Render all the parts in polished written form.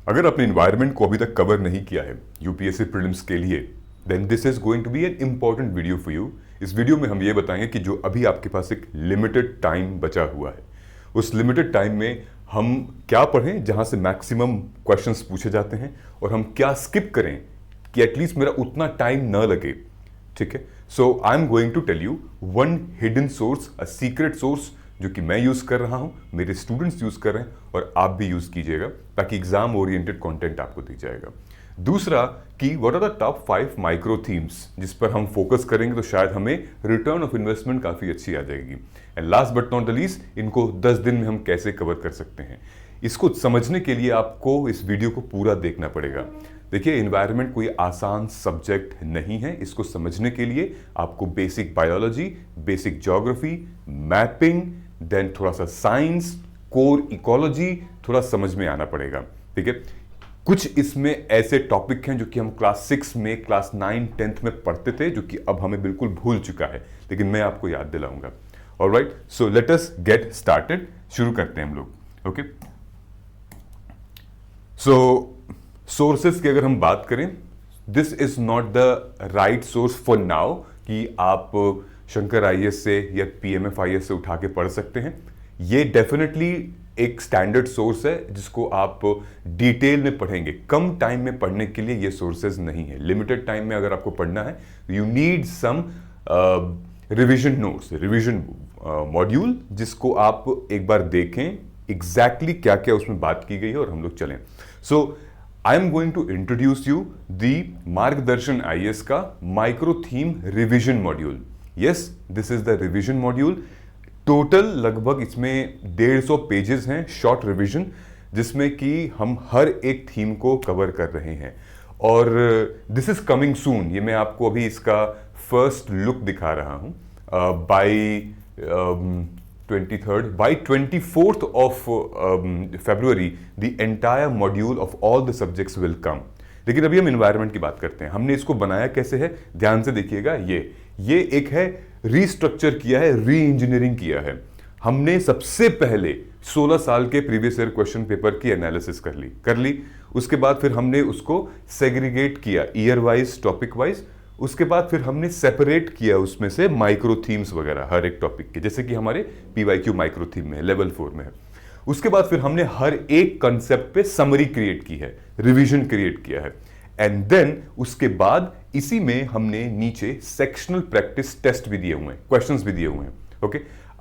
अगर आपने इन्वायरमेंट को अभी तक कवर नहीं किया है यूपीएससी प्रीलिम्स के लिए, then this is going to be an important video for you. इस वीडियो में हम ये बताएंगे कि जो अभी आपके पास एक लिमिटेड टाइम बचा हुआ है, उस लिमिटेड टाइम में हम क्या पढ़ें जहां से मैक्सिमम क्वेश्चंस पूछे जाते हैं, और हम क्या स्किप करें कि एटलीस्ट मेरा उतना टाइम न लगे। ठीक है, so I am going to tell you one hidden source, a secret source, जो कि मैं यूज कर रहा हूं, मेरे स्टूडेंट्स यूज कर रहे हैं, और आप भी यूज कीजिएगा ताकि एग्जाम ओरिएंटेड कंटेंट आपको दी जाएगा। दूसरा कि what are the top 5 micro themes जिस पर हम फोकस करेंगे तो शायद हमें रिटर्न ऑफ इन्वेस्टमेंट काफी अच्छी आ जाएगी। And last but not the least, इनको 10 दिन में हम कैसे कवर कर सकते हैं, इसको समझने के लिए आपको इस वीडियो को पूरा देखना पड़ेगा। देखिए, एनवायरनमेंट कोई आसान सब्जेक्ट नहीं है। इसको समझने के लिए आपको basic biology, basic geography, mapping, then थोड़ा सा साइंस, कोर इकोलॉजी थोड़ा समझ में आना पड़ेगा। ठीक है, कुछ इसमें ऐसे टॉपिक हैं जो कि हम क्लास 6 में, क्लास 9, 10th में पढ़ते थे, जो कि अब हमें बिल्कुल भूल चुका है, लेकिन मैं आपको याद दिलाऊंगा। Alright, so let us get started. शुरू करते हैं हम लोग। ओके, सो सोर्सेस की अगर हम बात करें, this is not the right source for now कि आप शंकर आईएएस से या पीएमएफ आईएएस से उठा के पढ़ सकते हैं। ये डेफिनेटली एक स्टैंडर्ड सोर्स है जिसको आप डिटेल में पढ़ेंगे। कम टाइम में पढ़ने के लिए ये सोर्सेज नहीं है। लिमिटेड टाइम में अगर आपको पढ़ना है, you need some revision notes, revision module, जिसको आप एक बार देखें एग्जैक्टली क्या क्या उसमें बात की गई है और हम लोग चलें। So I am going to introduce you the Margdarshan IAS का micro theme revision module. Yes, this is the revision module. Total लगभग इसमें 150 पेजेस हैं, शॉर्ट रिवीजन, जिसमें कि हम हर एक थीम को कवर कर रहे हैं। और दिस इज कमिंग सून। ये मैं आपको अभी इसका फर्स्ट लुक दिखा रहा हूं। By 23rd, by 24th of February the entire module of all the subjects will come. लेकिन अभी हम एनवायरनमेंट की बात करते हैं। हमने इसको बनाया कैसे है, ध्यान से देखिएगा। ये एक है, रीस्ट्रक्चर किया है, री इंजीनियरिंग किया है। हमने सबसे पहले 16 साल के प्रीवियस ईयर क्वेश्चन पेपर की एनालिसिस कर ली। उसके बाद फिर हमने उसको सेग्रीगेट किया ईयर वाइज, टॉपिक वाइज। उसके बाद फिर हमने सेपरेट किया उसमें से माइक्रो थीम्स वगैरह हर एक टॉपिक के, जैसे कि हमारे पीवाईक्यू माइक्रो थीम में है, लेवल 4 में है। उसके बाद फिर हमने हर एक कंसेप्ट पे समरी क्रिएट की है, रिवीजन क्रिएट किया है। एंड देन उसके बाद इसी में हमने नीचे सेक्शनल प्रैक्टिस टेस्ट भी दिए हुए हैं, क्वेश्चंस भी दिए हुए हैं। ओके,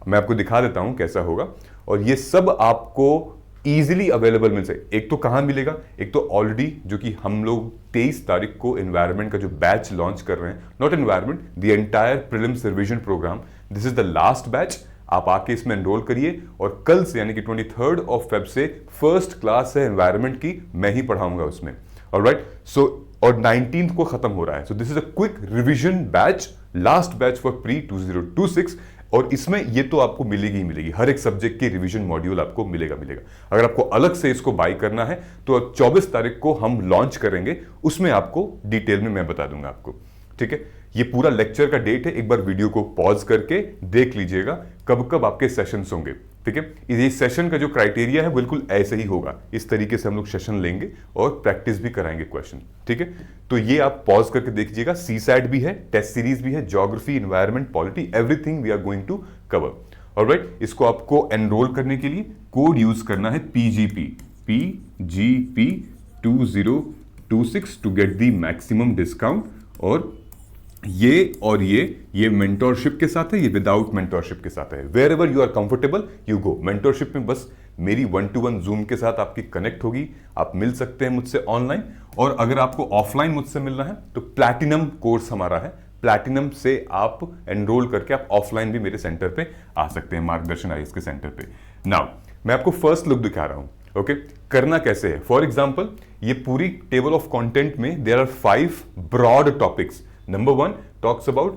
मैं आपको दिखा देता हूं कैसा होगा। और ये सब आपको इजीली अवेलेबल मिल सके। एक तो कहां मिलेगा, एक तो ऑलरेडी जो कि हम लोग 23 तारीख को एनवायरनमेंट का जो बैच लॉन्च कर रहे हैं, not environment, the entire prelims revision programme, this is the last batch. आप आके इसमें एनरोल करिए, और कल से यानी कि 23rd ऑफ फेब से फर्स्ट क्लास है एनवायरनमेंट की, मैं ही पढ़ाऊंगा उसमें। ऑलराइट, सो और 19th को खत्म हो रहा है। So this is a quick revision batch, last batch for pre 2026। और इसमें ये तो आपको मिलेगी ही मिलेगी, हर एक सब्जेक्ट की रिवीजन मॉड्यूल आपको मिलेगा। अगर आपको अलग से इसको बाई करना है तो 24 तारीख को हम लॉन्च करेंगे, उसमें आपको डिटेल में मैं बता दूंगा आपको। ठीक है, ये पूरा लेक्चर का डेट है, एक बार वीडियो को पॉज करके देख लीजिएगा कब कब आपके सेशंस होंगे। ठीक है, ये सेशन का जो क्राइटेरिया है बिल्कुल ऐसे ही होगा। इस तरीके से हम लोग सेशन लेंगे और प्रैक्टिस भी कराएंगे क्वेश्चन। ठीक है, तो ये आप पॉज करके देखिएगा। सीसैट भी है, टेस्ट सीरीज भी है, geography, environment, polity, everything we are going to cover. Alright, इसको आपको एनरोल करने के लिए कोड यूज करना है PGP 2026 to get the maximum discount. और ये मेंटोरशिप के साथ है, ये विदाउट मेंटोरशिप के साथ है। Wherever you are comfortable you go. Mentorship में बस मेरी 1-to-1 जूम के साथ आपकी कनेक्ट होगी, आप मिल सकते हैं मुझसे ऑनलाइन। और अगर आपको ऑफलाइन मुझसे मिलना है तो प्लैटिनम कोर्स हमारा है, प्लैटिनम से आप एनरोल करके आप ऑफलाइन भी मेरे सेंटर पे आ सकते हैं, मार्गदर्शन आईएएस के सेंटर पे। नाउ मैं आपको फर्स्ट लुक दिखा रहा हूं। ओके, करना कैसे है। फॉर एग्जाम्पल, ये पूरी टेबल ऑफ कंटेंट में there are 5 broad topics. Number 1 talks about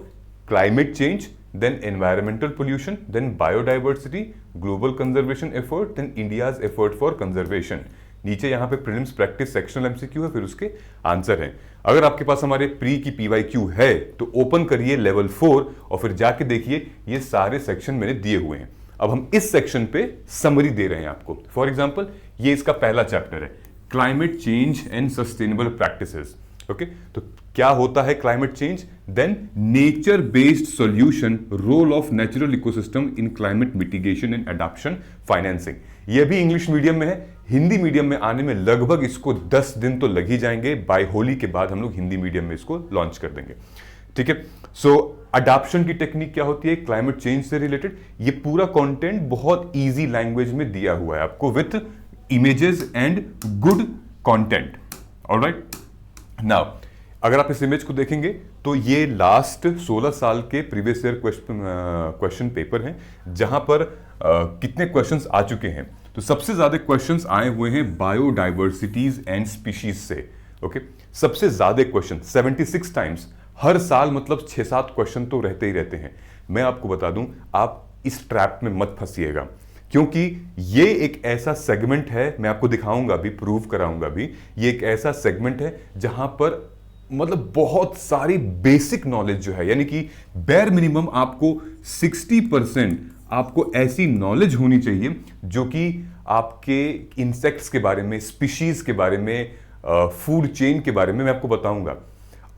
climate change, then environmental pollution, then biodiversity, global conservation effort, then India's effort for conservation. नीचे यहां पे प्रीलिम्स प्रैक्टिस सेक्शनल एमसीक्यू है, फिर उसके answer हैं। अगर आपके पास हमारे प्री की पीवाईक्यू है तो ओपन करिए लेवल 4 और फिर जाके देखिए ये सारे सेक्शन मैंने दिए हुए हैं। अब हम इस सेक्शन पे समरी दे रहे हैं आपको। फॉर एग्जाम्पल, ये इसका पहला चैप्टर है, climate change and sustainable practices. Okay, तो क्या होता है climate change? Then nature based solution, role of natural ecosystem in climate mitigation and adaptation, financing. ये भी इंग्लिश मीडियम में है। हिंदी मीडियम में आने में लगभग इसको 10 दिन तो लग ही जाएंगे। बाय होली के बाद हम लोग हिंदी मीडियम में इसको लॉन्च कर देंगे। ठीक है, सो अडॉप्शन की टेक्निक क्या होती है क्लाइमेट चेंज से रिलेटेड, ये पूरा कंटेंट बहुत इजी लैंग्वेज में दिया हुआ है आपको with images and good content. Alright, now अगर आप इस इमेज को देखेंगे तो ये लास्ट 16 साल के प्रीवियस ईयर क्वेश्चन पेपर हैं, जहां पर कितने क्वेश्चंस आ चुके हैं। तो सबसे ज्यादा क्वेश्चंस आए हुए हैं बायोडाइवर्सिटीज एंड स्पीशीज से। ओके, सबसे ज्यादा क्वेश्चन 76 टाइम्स हर साल, मतलब 6-7 क्वेश्चन तो रहते ही रहते हैं। मैं आपको बता दूं, आप इस ट्रैप में मत फंसिएगा, क्योंकि ये एक ऐसा सेगमेंट है, मैं आपको दिखाऊंगा भी, प्रूव कराऊंगा भी, ये एक ऐसा सेगमेंट है जहां पर मतलब बहुत सारी बेसिक नॉलेज जो है, यानी कि बेयर मिनिमम आपको 60% आपको ऐसी नॉलेज होनी चाहिए जो कि आपके इंसेक्ट्स के बारे में, स्पीशीज के बारे में, फूड चेन के बारे में मैं आपको बताऊंगा।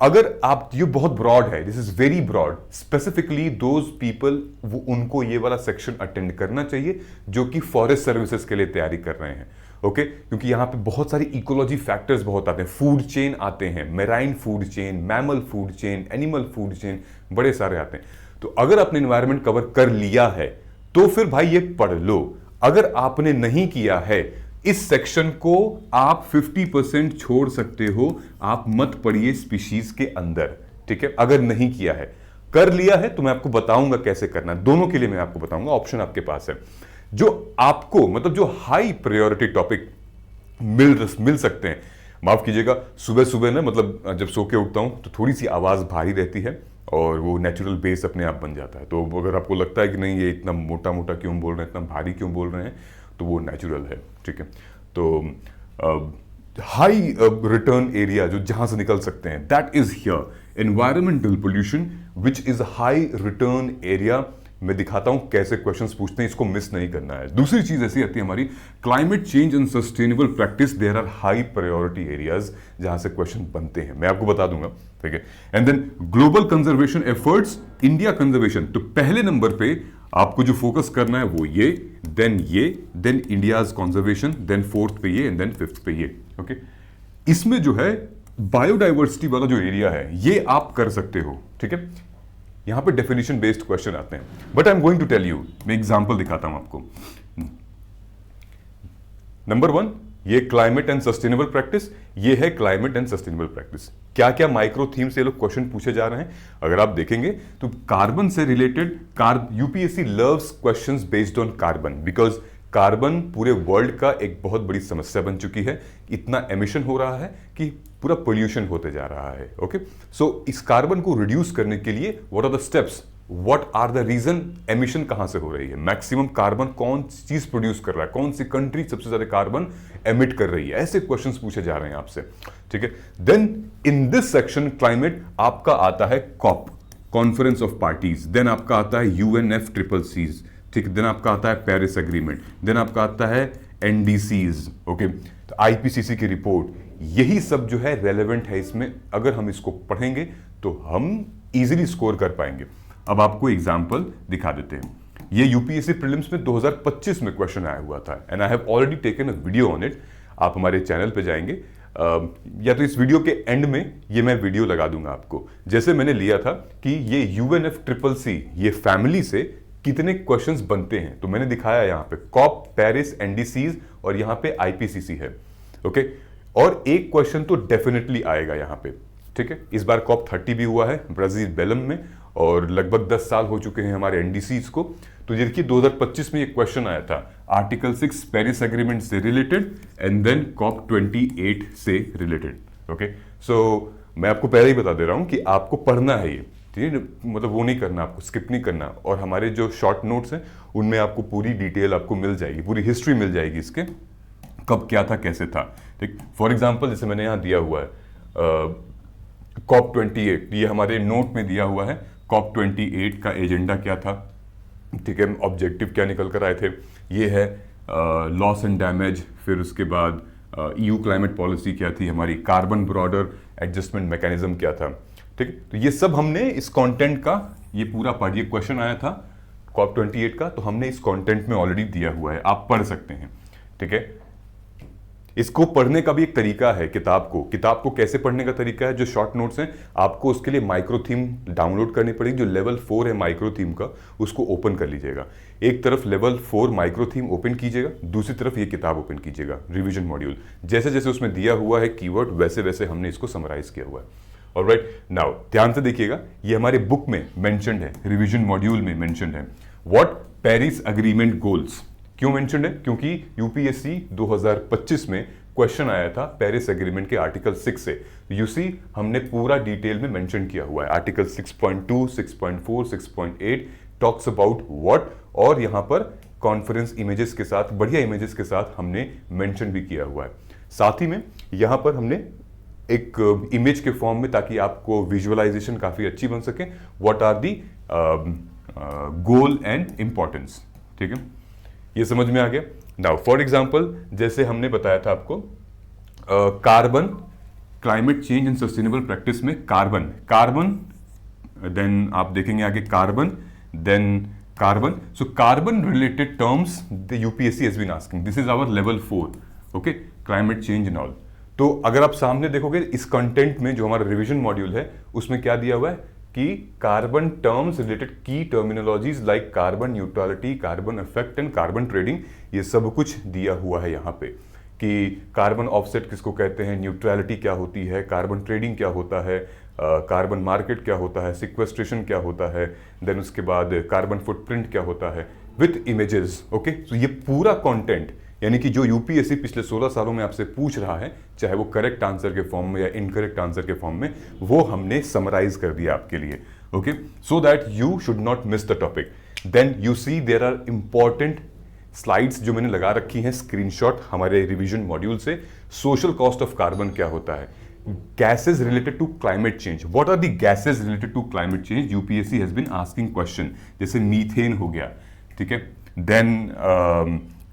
अगर आप, ये बहुत ब्रॉड है, this is very broad, specifically those people, वो उनको ये वाला सेक्शन अटेंड करना चाहिए जो कि फॉरेस्ट सर्विसेज के लिए तैयारी कर रहे हैं। ओके, क्योंकि यहां पे बहुत सारी इकोलॉजी फैक्टर्स बहुत आते हैं, फूड चेन आते हैं, marine food chain, mammal food chain, animal food chain, बड़े सारे आते हैं। तो अगर आपने एनवायरमेंट कवर कर लिया है तो फिर भाई ये पढ़ लो। अगर आपने नहीं किया है, इस सेक्शन को आप 50% छोड़ सकते हो, आप मत पढ़िए स्पीशीज के अंदर। ठीक है, अगर नहीं किया है, कर लिया है तो मैं आपको बताऊंगा कैसे करना है, दोनों के लिए मैं आपको बताऊंगा, ऑप्शन आपके पास है। जो आपको मतलब जो हाई प्रायोरिटी टॉपिक मिल सकते हैं, माफ कीजिएगा, सुबह सुबह ना, मतलब जब सो के उठता हूं तो थोड़ी सी आवाज भारी रहती है और वो नेचुरल बेस अपने आप बन जाता है। तो अगर आपको लगता है कि नहीं ये इतना मोटा मोटा क्यों बोल रहे हैं, इतना भारी क्यों बोल रहे हैं, तो वो नेचुरल है। ठीक है, तो हाई रिटर्न एरिया जो जहां से निकल सकते हैं, that is here environmental pollution which is high return area. मैं दिखाता हूं कैसे क्वेश्चंस पूछते हैं, इसको मिस नहीं करना है। दूसरी चीज ऐसी आती है हमारी climate change and sustainable practice, there are high priority areas जहां से क्वेश्चन बनते हैं, मैं आपको बता दूंगा। ठीक है, and then global conservation efforts, India conservation. तो पहले नंबर पे आपको जो फोकस करना है वो ये, then India's conservation, then fourth पे ये, एंड देन फिफ्थ पे ये। ओके, इसमें जो है बायोडाइवर्सिटी वाला जो एरिया है ये आप कर सकते हो। ठीक है, यहां पे डेफिनेशन बेस्ड क्वेश्चन आते हैं, but I am going to tell you, मैं एग्जांपल दिखाता हूं आपको। नंबर 1, ये क्लाइमेट एंड सस्टेनेबल प्रैक्टिस, ये है क्लाइमेट एंड सस्टेनेबल प्रैक्टिस। क्या क्या माइक्रो थीम से ये लोग क्वेश्चन पूछे जा रहे हैं अगर आप देखेंगे तो कार्बन से related, UPSC loves questions based on carbon, because carbon पूरे वर्ल्ड का एक बहुत बड़ी समस्या बन चुकी है। इतना एमिशन हो रहा है कि पूरा पोल्यूशन होते जा रहा है। ओके, सो इस कार्बन को रिड्यूस करने के लिए what are the steps, what are the reason, emission कहां से हो रही है, मैक्सिमम कार्बन कौन चीज प्रोड्यूस कर रहा है, कौन सी कंट्री सबसे ज्यादा कार्बन एमिट कर रही है, ऐसे क्वेश्चंस पूछे जा रहे हैं आपसे। ठीक है, then in this section climate आपका आता है COP, conference of parties, then आपका आता है UNFCCC, ठीक, देन आपका आता है पेरिस एग्रीमेंट, देन आपका आता है NDCs। ओके, तो IPCC की रिपोर्ट, यही सब जो है रेलेवेंट है इसमें। अगर हम इसको पढ़ेंगे तो हम इजीली स्कोर कर पाएंगे। अब आपको एग्जांपल दिखा देते हैं। ये यूपीएससी प्रीलिम्स में 2025 में क्वेश्चन आया हुआ था, and I have already taken a video on it. आप हमारे चैनल पे जाएंगे, या तो इस वीडियो के एंड में ये मैं वीडियो लगा दूंगा आपको, जैसे मैंने लिया था कि ये UNFCCC ये फैमिली से कितने क्वेश्चंस बनते हैं। तो मैंने दिखाया यहाँ पे कॉप, पेरिस, NDCs और यहाँ पे IPCC है। ओके, और एक क्वेश्चन तो डेफिनेटली आएगा यहाँ पे। ठीक है, इस बार COP 30 भी हुआ है ब्राजील बेलम में, और लगभग 10 साल हो चुके हैं हमारे NDCs को। तो देखिए 2025 में एक क्वेश्चन आया था आर्टिकल 6 पेरिस एग्रीमेंट से रिलेटेड, एंड देन COP 28 से रिलेटेड। ओके, सो मैं आपको पहले ही बता दे रहा हूं कि आपको पढ़ना है ये, ठीक है, मतलब वो नहीं करना, आपको स्किप नहीं करना। और हमारे जो शॉर्ट नोट्स हैं उनमें आपको पूरी डिटेल आपको मिल जाएगी, पूरी हिस्ट्री मिल जाएगी इसके, कब क्या था, कैसे था। ठीक, फॉर एग्जाम्पल जैसे मैंने यहाँ दिया हुआ है COP 28, ये हमारे नोट में दिया हुआ है। COP 28 का एजेंडा क्या था, ठीक है, ऑब्जेक्टिव क्या निकल कर आए थे, ये है लॉस एंड डैमेज, फिर उसके बाद EU क्लाइमेट पॉलिसी क्या थी हमारी, कार्बन ब्रॉडर एडजस्टमेंट मैकेनिज्म क्या था। ठीक है, तो ये सब हमने इस कंटेंट का ये पूरा पार्ट, ये क्वेश्चन आया था COP28 का, तो हमने इस कंटेंट में ऑलरेडी दिया हुआ है, आप पढ़ सकते हैं। ठीक है, इसको पढ़ने का भी एक तरीका है, किताब को कैसे पढ़ने का तरीका है, जो शॉर्ट नोट्स हैं आपको उसके लिए माइक्रो थीम डाउनलोड करनी पड़ेगी। जो लेवल 4 है माइक्रो थीम का, उसको ओपन कर लीजिएगा। एक तरफ लेवल 4 माइक्रो थीम ओपन कीजिएगा, दूसरी तरफ ये किताब ओपन कीजिएगा, रिवीजन मॉड्यूल। जैसे जैसे उसमें दिया हुआ है कीवर्ड, वैसे वैसे हमने इसको समराइज किया हुआ है। ऑलराइट, नाउ ध्यान से देखिएगा, ये हमारे बुक में मेंशन्ड है, रिवीजन मॉड्यूल में मेंशन्ड है। व्हाट पेरिस अग्रीमेंट गोल्स, क्यों मेंशन्ड है? क्योंकि यूपीएससी 2025 में क्वेश्चन आया था पेरिस एग्रीमेंट के आर्टिकल 6 से। यू सी, हमने पूरा डिटेल में मेंशन किया हुआ है। आर्टिकल 6.2, 6.4, 6.8 टॉक्स अबाउट व्हाट, और यहां पर कॉन्फ्रेंस इमेजेस के साथ, बढ़िया इमेजेस के साथ हमने मेंशन भी किया हुआ है। साथ ही में यहां पर हमने एक इमेज के फॉर्म में, ताकि आपको विजुअलाइजेशन काफी अच्छी बन सके, what are the goal and importance. ठीक है, ये समझ में आ गया। नाउ फॉर एग्जांपल, जैसे हमने बताया था आपको carbon, climate change and sustainable practice में कार्बन, देन आप देखेंगे आगे carbon, then carbon. So carbon related terms the UPSC has been asking, this is our level 4, okay, climate change and all. तो अगर आप सामने देखोगे इस कंटेंट में, जो हमारा रिवीजन मॉड्यूल है, उसमें क्या दिया हुआ है कि कार्बन टर्म्स रिलेटेड की terminologies like carbon neutrality, carbon effect and carbon trading, ये सब कुछ दिया हुआ है यहाँ पे, कि कार्बन ऑफसेट किसको कहते हैं, न्यूट्रलिटी क्या होती है, कार्बन ट्रेडिंग क्या होता है, कार्बन मार्केट क्या होता है, सिक्वेस्ट्रेशन क्या होता है, देन उसके बाद कार्बन फुटप्रिंट क्या होता है, विथ इमेजेस। ओके, तो ये पूरा कंटेंट, यानी कि जो यूपीएससी पिछले 16 सालों में आपसे पूछ रहा है, चाहे वो करेक्ट आंसर के फॉर्म में या इनकरेक्ट आंसर के फॉर्म में, वो हमने समराइज कर दिया आपके लिए। Okay, so that you should not miss the topic. Then you see there are important slides जो मैंने लगा रखी हैं, स्क्रीनशॉट हमारे रिवीजन मॉड्यूल से। सोशल कॉस्ट ऑफ कार्बन क्या होता है, gases related to climate change, what are the gases related to climate change, UPSC has been asking question. जैसे मीथेन हो गया, ठीक है, देन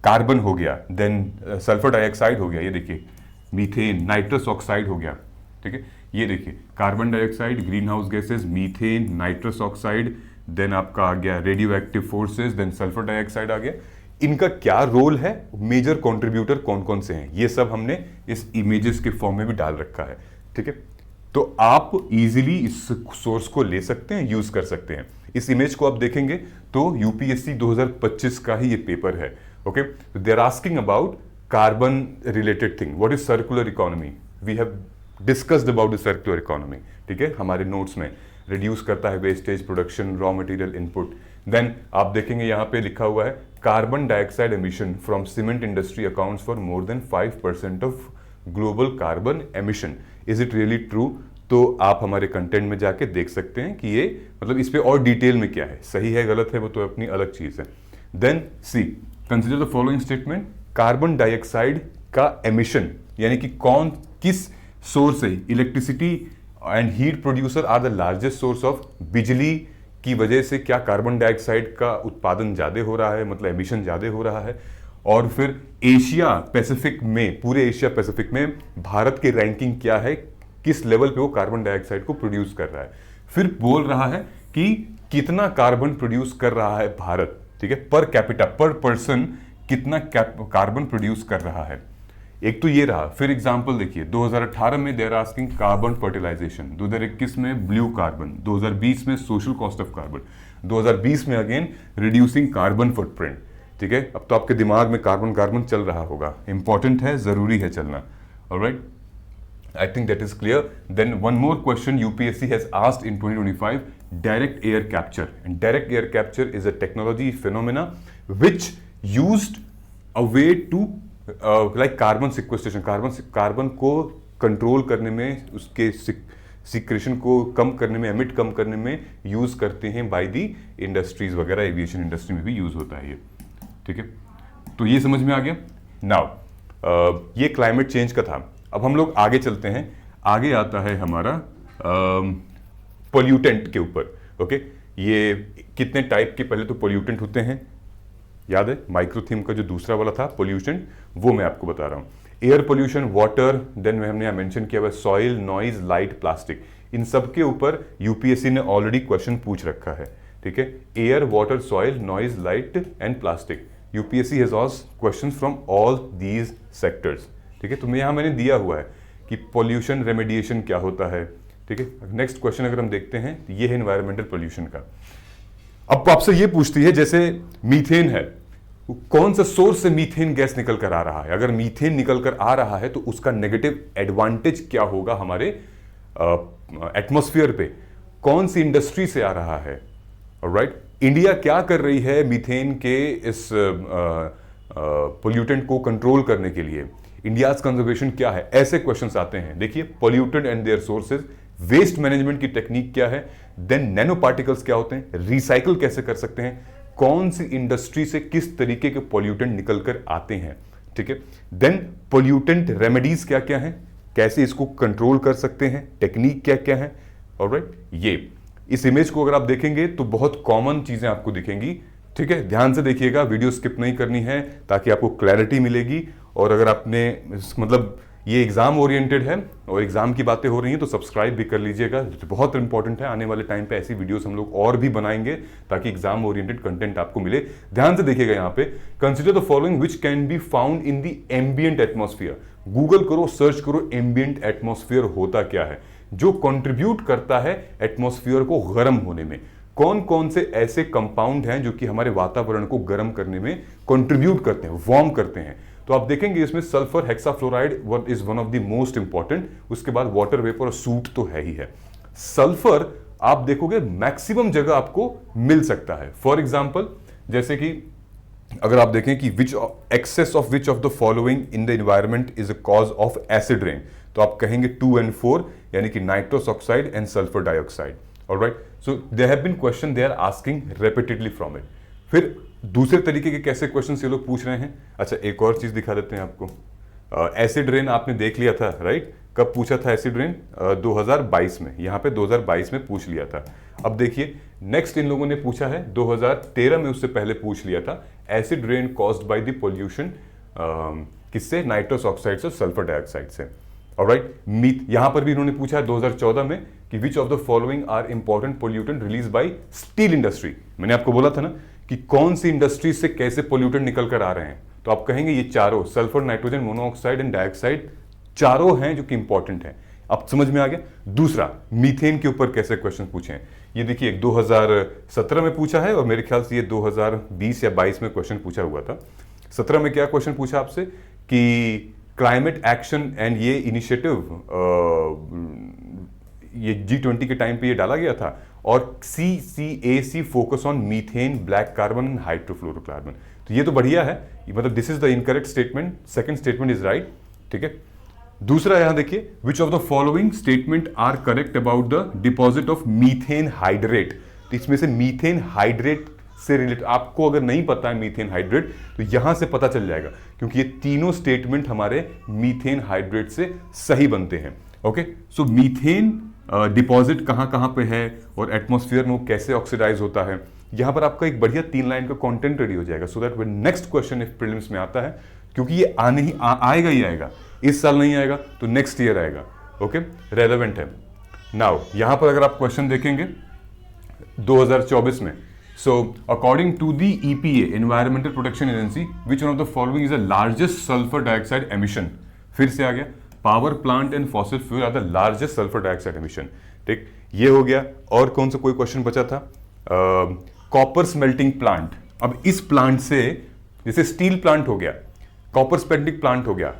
कार्बन हो गया, देन सल्फर डाइऑक्साइड हो गया, ये देखिए मीथेन, नाइट्रस ऑक्साइड हो गया। ठीक है, ये देखिए carbon dioxide, green house gases, methane, nitrous oxide, then आपका आ गया radio active forces, then sulphur dioxide आ गया। इनका क्या रोल है, मेजर कंट्रीब्यूटर कौन कौन से हैं, ये सब हमने इस इमेजेस के फॉर्म में भी डाल रखा है। ठीक है, तो आप इजीली इस सोर्स को ले सकते हैं, यूज कर सकते हैं। इस इमेज को आप देखेंगे तो यूपीएससी 2025 का ही ये पेपर है। Okay, they are asking about carbon related thing, what is circular economy, we have discussed about the circular economy. ठीक है, हमारे नोट्स में रिड्यूस करता है wastage, production, raw material input. Then आप देखेंगे यहाँ पे लिखा हुआ है carbon dioxide emission from cement industry accounts for more than 5% of global carbon emission, is it really true? तो आप हमारे कंटेंट में जाके देख सकते हैं कि ये मतलब इस पे और डिटेल में क्या है, सही है गलत है वो तो अपनी अलग चीज है। Then see, consider the following statement, carbon dioxide का एमिशन, यानी कि कौन किस सोर्स से, electricity and heat producer are the largest source of, बिजली की वजह से क्या कार्बन डाइऑक्साइड का उत्पादन ज्यादा हो रहा है, मतलब एमिशन ज्यादा हो रहा है। और फिर एशिया पैसिफिक में, पूरे एशिया पैसिफिक में भारत की रैंकिंग क्या है, किस लेवल पे वो कार्बन डाइऑक्साइड को प्रोड्यूस कर रहा है। फिर बोल रहा है कि कितना कार्बन प्रोड्यूस कर रहा है भारत, ठीक है, पर कैपिटा, पर पर्सन कितना कार्बन प्रोड्यूस कर रहा है। एक तो ये रहा। फिर एग्जांपल देखिए, 2018 में देयर आस्किंग कार्बन फर्टिलाइजेशन, 2021 में ब्लू कार्बन, 2020 में सोशल कॉस्ट ऑफ कार्बन, 2020 में अगेन रिड्यूसिंग कार्बन फुटप्रिंट। ठीक है, अब तो आपके दिमाग में कार्बन कार्बन चल रहा होगा, इंपॉर्टेंट है, जरूरी है चलना। Alright, I think that is clear. Then one more question UPSC has asked in 2025, direct air capture. And direct air capture is a technology phenomena which used a way to like carbon sequestration. Carbon को control करने में, उसके secretion को कम करने में, emit कम करने में use करते हैं बाय दी इंडस्ट्रीज वगैरह, एविएशन इंडस्ट्री में भी यूज होता है ये। ठीक है, तो ये समझ में आ गया। नाउ ये क्लाइमेट चेंज का था। अब हम लोग आगे चलते हैं, आगे आता है हमारा पोल्यूटेंट के ऊपर। ओके, ये कितने टाइप के पहले तो पोल्यूटेंट होते हैं, याद है माइक्रो थीम का जो दूसरा वाला था पोल्यूशन, वो मैं आपको बता रहा हूं। एयर पोल्यूशन, वाटर, देन हमने यहाँ मेंशन किया हुआ सॉइल, नॉइज, लाइट, प्लास्टिक, इन सब के ऊपर यूपीएससी ने ऑलरेडी क्वेश्चन पूछ रखा है, ठीक है। Air, water, soil, noise, light and plastic, UPSC has asked questions from all these sectors, ठीक है। तो यहाँ मैंने दिया हुआ है कि पोल्यूशन रेमेडिएशन क्या होता है, ठीक है। नेक्स्ट क्वेश्चन अगर हम देखते हैं तो ये है एनवायरमेंटल पोल्यूशन का। अब आपसे ये पूछती है जैसे मीथेन है, कौन सा सोर्स से मीथेन गैस निकल कर आ रहा है, अगर मीथेन निकल कर आ रहा है तो उसका नेगेटिव एडवांटेज क्या होगा हमारे एटमॉस्फेयर पे, कौन सी इंडस्ट्री से आ रहा है, ऑलराइट। इंडिया क्या कर रही है मीथेन के इस पोल्यूटेंट को कंट्रोल करने के लिए, इंडियाज कंजर्वेशन क्या है, ऐसे क्वेश्चंस आते हैं। देखिए pollutant and their sources, waste management की टेक्निक क्या है, देन नैनो पार्टिकल्स क्या होते हैं, रिसाइकल कैसे कर सकते हैं, कौन सी इंडस्ट्री से किस तरीके के पोल्यूटेंट निकल कर आते हैं, ठीक है। देन पोल्यूटेंट रेमेडीज क्या क्या है, कैसे इसको कंट्रोल कर सकते हैं, टेक्निक क्या क्या है, ऑलराइट। ये इस इमेज को अगर आप देखेंगे तो बहुत कॉमन चीजें आपको दिखेंगी, ठीक है। ध्यान से देखिएगा, वीडियो स्किप नहीं करनी है ताकि आपको क्लैरिटी मिलेगी। और अगर आपने मतलब ये एग्जाम ओरिएंटेड है और एग्जाम की बातें हो रही हैं तो सब्सक्राइब भी कर लीजिएगा, बहुत इंपॉर्टेंट है। आने वाले टाइम पे ऐसी वीडियोस हम लोग और भी बनाएंगे ताकि एग्जाम ओरिएंटेड कंटेंट आपको मिले। ध्यान से देखिएगा यहाँ पे, consider the following which can be found in the ambient atmosphere. Google करो, सर्च करो एम्बिएंट एटमॉस्फेयर होता क्या है, जो कंट्रीब्यूट करता है एटमॉस्फेयर को गर्म होने में। कौन कौन से ऐसे कंपाउंड हैं जो कि हमारे वातावरण को गर्म करने में कंट्रीब्यूट करते हैं, वार्म करते हैं। तो आप देखेंगे इसमें sulphur hexafluoride is one of the most important, उसके बाद वाटर वेपर और सूट तो है ही है। सल्फर आप देखोगे मैक्सिमम जगह आपको मिल सकता है। फॉर एग्जांपल जैसे कि अगर आप देखें कि excess of which of the following in the environment is a cause of acid rain, तो आप कहेंगे 2 and 4 यानी कि nitrous oxide and sulphur dioxide, alright. So there have been question they are asking repeatedly from it. फिर दूसरे तरीके के कैसे क्वेश्चन ये लोग पूछ रहे हैं। अच्छा एक और चीज दिखा देते हैं आपको, एसिड रेन आपने देख लिया था, राइट। कब पूछा था एसिड रेन, 2022 में, यहाँ पे 2022 में पूछ लिया था। अब देखिए नेक्स्ट इन लोगों ने पूछा है 2013 में, उससे पहले पूछ लिया था acid rain caused by the pollution, किससे, नाइट्रस ऑक्साइड से, सल्फर डाइऑक्साइड से, ऑलराइट। मीथ यहां पर भी इन्होंने पूछा है 2014 में कि which of the following are important pollutant release by steel industry. मैंने आपको बोला था ना कि कौन सी इंडस्ट्री से कैसे पोल्यूटेंट निकल कर आ रहे हैं, तो आप कहेंगे ये चारों, sulphur, nitrogen, monoxide and dioxide, चारों हैं जो कि इंपॉर्टेंट हैं। अब समझ में आ गया। दूसरा, मीथेन के ऊपर कैसे क्वेश्चन पूछे हैं, ये देखिए 2017 में पूछा है और मेरे ख्याल से ये 2020 या 22 में क्वेश्चन पूछा हुआ था। 17 में क्या क्वेश्चन पूछा आपसे कि क्लाइमेट एक्शन एंड ये इनिशिएटिव, ये G20 के टाइम पे ये डाला गया था, और CCAC focus on methane, black carbon and hydrofluorocarbon. तो ये तो बढ़िया है, मतलब this is the incorrect statement, second statement is right, ठीक है। दूसरा यहां देखिए, which of the following statement are correct about the deposit of methane hydrate. तो इसमें से मीथेन हाइड्रेट से रिलेटेड, आपको अगर नहीं पता है मीथेन हाइड्रेट तो यहां से पता चल जाएगा, क्योंकि ये तीनों स्टेटमेंट हमारे मीथेन हाइड्रेट से सही बनते हैं। ओके, सो मीथेन डिपॉजिट कहां कहां पे है और एटमॉस्फेयर में वो कैसे ऑक्सीडाइज होता है, यहां पर आपका एक बढ़िया 3 लाइन का कंटेंट रेडी हो जाएगा, so that when next question if prelims में आता है, क्योंकि ये आएगा ही आएगा, इस साल नहीं आएगा तो नेक्स्ट ईयर आएगा। ओके, रेलेवेंट है। नाउ यहां पर अगर आप क्वेश्चन देखेंगे 2024 में, so according to the EPA, Environmental Protection Agency, which one of the following is the largest sulfur dioxide emission? फिर से आ गया, power plant and fossil fuel are the largest sulphur dioxide emission. ठीक, ये हो गया। और कौन सा कोई क्वेश्चन बचा था, कॉपर स्मेल्टिंग प्लांट। अब इस प्लांट से, जैसे स्टील प्लांट हो गया, कॉपर स्मेल्टिंग प्लांट हो गया,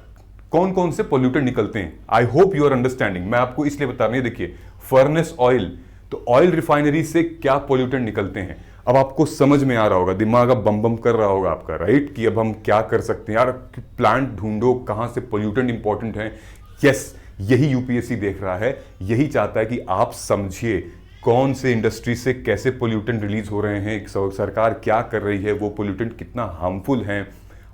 कौन कौन से पोल्यूटेंट निकलते हैं। I hope you are understanding, मैं आपको इसलिए बता रही हूं। देखिए फर्नेस ऑयल, तो ऑयल रिफाइनरी से क्या पोल्यूटेंट निकलते हैं। अब आपको समझ में आ रहा होगा, दिमाग अब बम बम कर रहा होगा आपका, राइट, कि अब हम क्या कर सकते हैं यार, प्लांट ढूंढो कहां से पोल्यूटेंट इंपॉर्टेंट है। यस, यही यूपीएससी देख रहा है, यही चाहता है कि आप समझिए कौन से इंडस्ट्री से कैसे पोल्यूटेंट रिलीज हो रहे हैं, सरकार क्या कर रही है, वो पोल्यूटेंट कितना हार्मफुल हैं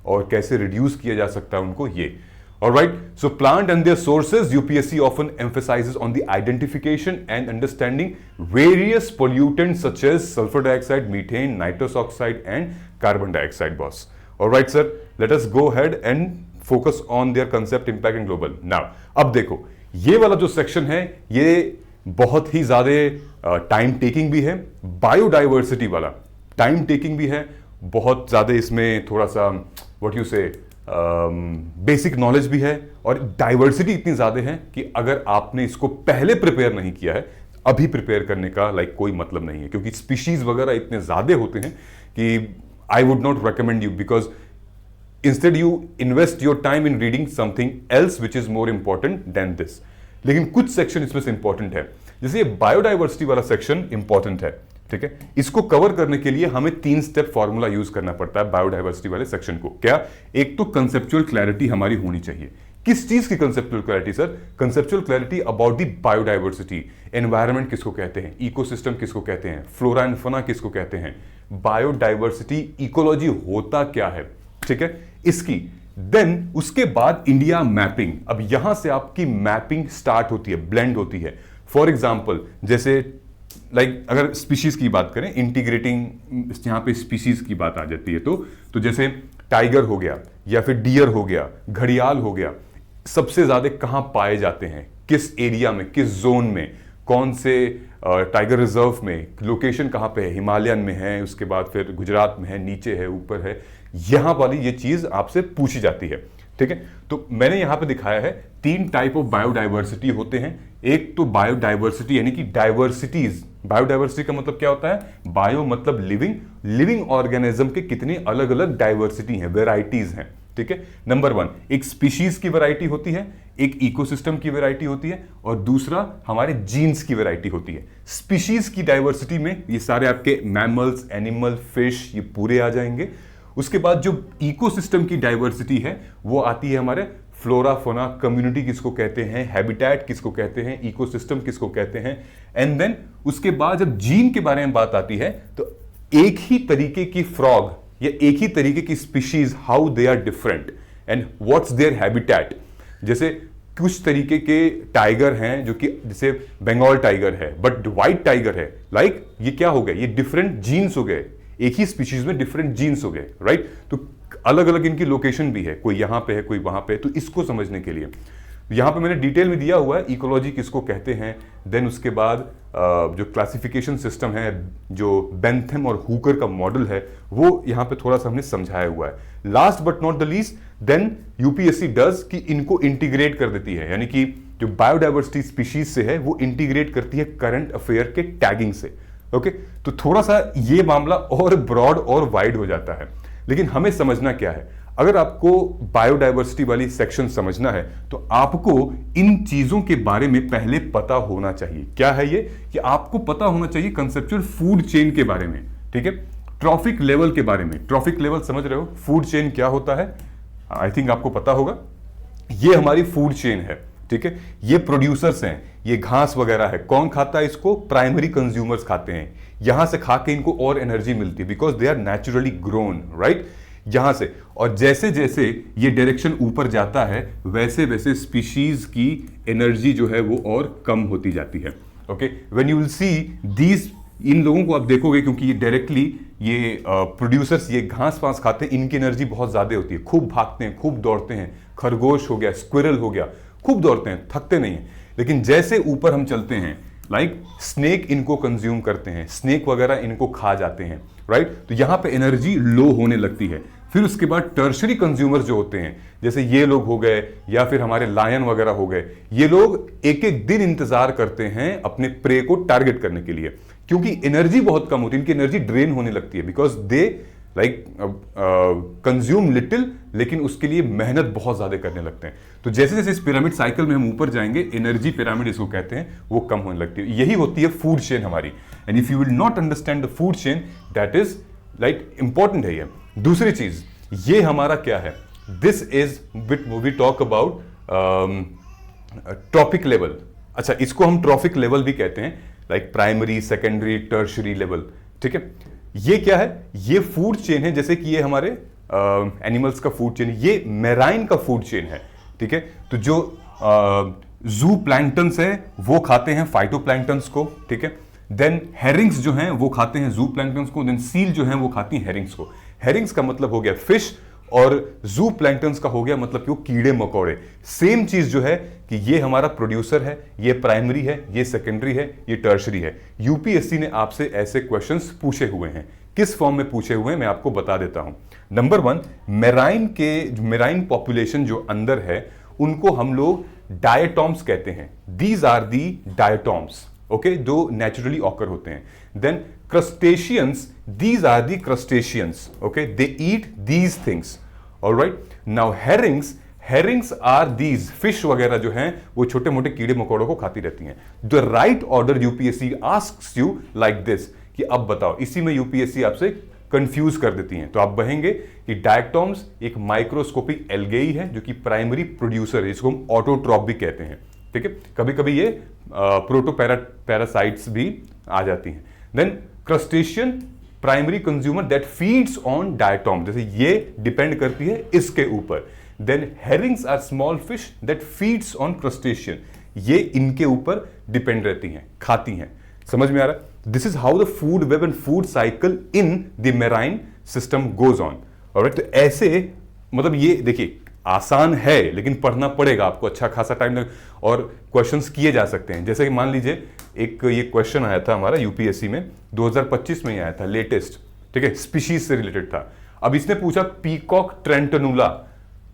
और कैसे रिड्यूस किया जा सकता है उनको, ये। Alright, so plant and their sources, UPSC often emphasizes on the identification and understanding various pollutants such as sulfur dioxide, methane, nitrous oxide and carbon dioxide, boss. Alright sir, let us go ahead and focus on their concept impact in global. Now अब देखो ये वाला जो section है ये बहुत ही ज्यादा time taking भी है, बायोडाइवर्सिटी वाला टाइम टेकिंग भी है, बहुत ज्यादा इसमें थोड़ा सा व्हाट यू से बेसिक नॉलेज भी है, और डाइवर्सिटी इतनी ज्यादा है कि अगर आपने इसको पहले प्रिपेयर नहीं किया है, अभी प्रिपेयर करने का कोई मतलब नहीं है, क्योंकि स्पीशीज वगैरह इतने ज्यादा होते हैं कि I would not recommend you, because instead you invest your time in reading something else which is more important than this. लेकिन कुछ सेक्शन इसमें से इंपॉर्टेंट है, जैसे ये बायोडाइवर्सिटी वाला सेक्शन इंपॉर्टेंट है, ठीक है। इसको कवर करने के लिए हमें 3 स्टेप फॉर्मूला यूज करना पड़ता है बायोडाइवर्सिटी वाले सेक्शन को। क्या? एक तो कंसेप्चुअल क्लैरिटी हमारी होनी चाहिए। किस चीज की conceptual clarity sir? Conceptual clarity about the biodiversity. Environment किसको कहते हैं, इकोसिस्टम किसको कहते हैं, फ्लोरा एंड फौना किसको कहते हैं, बायोडाइवर्सिटी इकोलॉजी होता क्या है, ठीक है, इसकी। देन उसके बाद इंडिया मैपिंग। अब यहां से आपकी मैपिंग स्टार्ट होती है, ब्लेंड होती है। फॉर एग्जाम्पल जैसे अगर स्पीशीज की बात करें, इंटीग्रेटिंग यहां पे स्पीशीज की बात आ जाती है, तो जैसे टाइगर हो गया या फिर डियर हो गया, घड़ियाल हो गया, सबसे ज्यादा कहां पाए जाते हैं, किस एरिया में, किस जोन में, कौन से टाइगर रिजर्व में, लोकेशन कहां पे है, हिमालयन में है, उसके बाद फिर गुजरात में है, नीचे है, ऊपर है, यहां वाली ये चीज आपसे पूछी जाती है, ठीक है। तो मैंने यहां पे दिखाया है 3 टाइप ऑफ बायोडाइवर्सिटी होते हैं। एक तो बायोडाइवर्सिटी यानी कि डाइवर्सिटीज। बायोडाइवर्सिटी का मतलब क्या होता है? बायो मतलब लिविंग, लिविंग ऑर्गेनिज्म के कितने अलग अलग डाइवर्सिटी हैं, वेराइटीज हैं, ठीक है। नंबर 1 एक स्पीशीज की वैरायटी होती है, एक इकोसिस्टम की वैरायटी होती है, और दूसरा हमारे जीन्स की वैरायटी होती है। स्पीशीज की डाइवर्सिटी में ये सारे आपके मैमल्स, एनिमल, फिश, ये पूरे आ जाएंगे। उसके बाद जो इकोसिस्टम की डाइवर्सिटी है वो आती है हमारे फ्लोरा फोना कम्युनिटी किसको कहते हैं, हैबिटेट किसको कहते हैं, इकोसिस्टम किसको कहते हैं। एंड देन उसके बाद जब जीन के बारे में बात आती है तो एक ही तरीके की फ्रॉग या एक ही तरीके की species, how they are different and what's their habitat. जैसे कुछ तरीके के टाइगर हैं जो कि जैसे बंगाल टाइगर है बट व्हाइट टाइगर है, ये क्या हो गया, ये डिफरेंट जीन्स हो गए, एक ही स्पीशीज में डिफरेंट जीन्स हो गए, राइट। तो अलग अलग इनकी लोकेशन भी है, कोई यहां पे है, कोई वहां पे है। तो इसको समझने के लिए यहां पे मैंने डिटेल में दिया हुआ है इकोलॉजी किसको कहते हैं। देन उसके बाद जो क्लासिफिकेशन सिस्टम है, जो बेंथम और हुकर का मॉडल है, वो यहां पे थोड़ा सा हमने समझाया हुआ है। Last but not the least, then UPSC does कि इनको इंटीग्रेट कर देती है, यानी कि जो बायोडाइवर्सिटी स्पीशीज से है वो इंटीग्रेट करती है करंट अफेयर के टैगिंग से। ओके, तो थोड़ा सा ये मामला और ब्रॉड और वाइड हो जाता है, लेकिन हमें समझना क्या है। अगर आपको बायोडाइवर्सिटी वाली सेक्शन समझना है तो आपको इन चीजों के बारे में पहले पता होना चाहिए। क्या है ये कि आपको पता होना चाहिए कंसेप्चुअल फूड चेन के बारे में, ठीक है, ट्रॉफिक लेवल के बारे में। ट्रॉफिक लेवल समझ रहे हो, फूड चेन क्या होता है, आई थिंक आपको पता होगा। ये हमारी फूड चेन है, ठीक है, ये प्रोड्यूसर्स हैं, ये घास वगैरह है, कौन खाता है इसको? प्राइमरी कंज्यूमर्स खाते हैं। यहां से खा के इनको और एनर्जी मिलती है because they are naturally grown, right, यहां से। और जैसे जैसे ये डायरेक्शन ऊपर जाता है वैसे वैसे स्पीशीज की एनर्जी जो है वो और कम होती जाती है। Okay, when you will see these, इन लोगों को आप देखोगे क्योंकि ये डायरेक्टली ये प्रोड्यूसर्स ये घास पास खाते हैं, इनकी एनर्जी बहुत ज्यादा होती है, खूब भागते हैं, खूब दौड़ते हैं। खरगोश हो गया, स्क्विरल हो गया, खूब दौड़ते हैं, थकते नहीं हैं। लेकिन जैसे ऊपर हम चलते हैं, स्नेक इनको कंज्यूम करते हैं, स्नेक वगैरह इनको खा जाते हैं, राइट, तो यहां पे एनर्जी लो होने लगती है। फिर उसके बाद टर्शरी कंज्यूमर जो होते हैं, जैसे ये लोग हो गए या फिर हमारे लायन वगैरह हो गए, ये लोग एक एक दिन इंतजार करते हैं अपने प्रे को टारगेट करने के लिए, क्योंकि एनर्जी बहुत कम होती है, इनकी एनर्जी ड्रेन होने लगती है बिकॉज दे कंज्यूम लिटिल, लेकिन उसके लिए मेहनत बहुत ज्यादा करने लगते हैं। तो जैसे जैसे इस पिरामिड साइकिल में हम ऊपर जाएंगे, एनर्जी पिरामिड इसको कहते हैं, वो कम होने लगती है। यही होती है फूड चेन हमारी। And if you will not understand the food chain, that is important है ये। दूसरी चीज, ये हमारा क्या है, this is we talk about trophic level. अच्छा, इसको हम ट्रॉफिक लेवल भी कहते हैं, प्राइमरी, सेकेंडरी, टर्शरी लेवल, ठीक है। ये क्या है? ये फूड चेन है, जैसे कि ये हमारे एनिमल्स का फूड चेन, ये मेराइन का फूड चेन है, ठीक है। तो जो जू प्लैंक्टन्स है वो खाते हैं फाइटोप्लैंक्टन्स को, ठीक है। देन हेरिंग्स जो हैं वो खाते हैं जू प्लैंक्टन्स को, देन सील जो हैं वो खाती हैं हेरिंग्स को। हेरिंग्स का मतलब हो गया फिश, और जू प्लैंक्टन्स का हो गया मतलब कि वो कीड़े मकोड़े। सेम चीज जो है कि ये हमारा प्रोड्यूसर है, ये प्राइमरी है, ये सेकेंडरी है, ये टर्शरी है। यूपीएससी ने आपसे ऐसे क्वेश्चंस पूछे हुए हैं। किस फॉर्म में पूछे हुए हैं मैं आपको बता देता हूं। नंबर 1, मेराइन पॉपुलेशन जो अंदर है उनको हम लोग डायटॉम्स कहते हैं। These are the diatoms, okay, जो नेचुरली ऑकर होते हैं। Then crustaceans, these are the crustaceans, okay, they eat these things, all right. Now herrings are these fish वगैरह जो हैं वो छोटे मोटे कीड़े मकोड़ों को खाती रहती हैं। The right order UPSC asks you like this कि अब बताओ, इसी में UPSC आपसे कंफ्यूज कर देती हैं। तो आप बहेंगे कि डायटॉम्स एक माइक्रोस्कोपिक एल्गेई है जो कि प्राइमरी प्रोड्यूसर है, इसको हम ऑटोट्रॉप भी कहते हैं, ठीक है। कभी कभी ये प्रोटोपैरासाइट्स भी आ जाती हैं। Then crustacean primary consumer that feeds on diatom, जैसे ये डिपेंड करती है इसके ऊपर। Then herrings are small fish that feeds on crustacean, ये इनके ऊपर डिपेंड रहती हैं, खाती हैं। समझ में आ रहा है? This is how the food web and food cycle in the marine system goes on, alright. तो ऐसे मतलब ये देखिए आसान है लेकिन पढ़ना पड़ेगा आपको, अच्छा खासा टाइम लग, और क्वेश्चंस किए जा सकते हैं। जैसे कि मान लीजिए एक ये क्वेश्चन आया था हमारा यूपीएससी में 2025 में ही आया था, लेटेस्ट, ठीक है, स्पीशीज से रिलेटेड था। अब इसने पूछा पीकॉक ट्रेंटनुला।